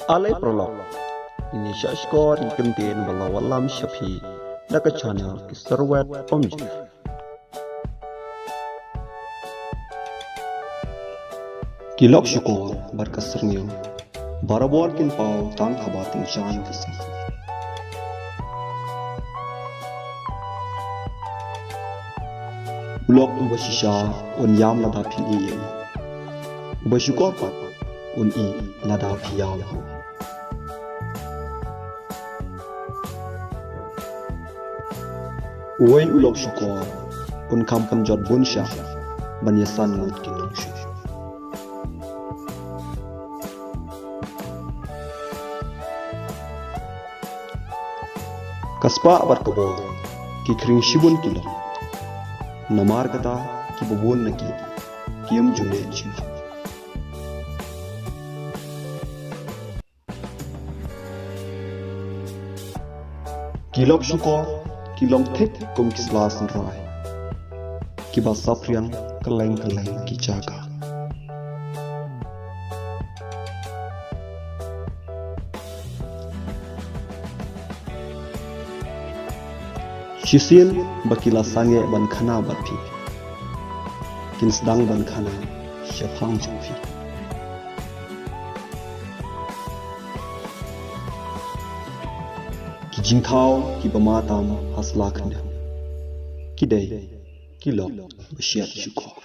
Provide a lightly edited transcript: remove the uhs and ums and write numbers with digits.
Alay prolog ini shukor ni contain balawalam shafi daga channel ki serwet omji kilok shukor barkas sniew barabor kin pau tang haba ting chan kasa ulok ubashisha on yam lada phin iye ubashukor pa un i lada phiyaw Uway ulok shukor un kampan jot bunsha banyasan ngut kinong shu kaspa abar kabol ki kring shibun kilo namarkata ki bubun naki kiyam june chu kilok shukor kilong tek kum kislas nrai kiba sapriang khlem kijaga Shisil bakila sange ban khana bathi kinsdang ban khana shafang jumfi ki jingkhau ki bamatam hasla khna kidai kilok bashet shukor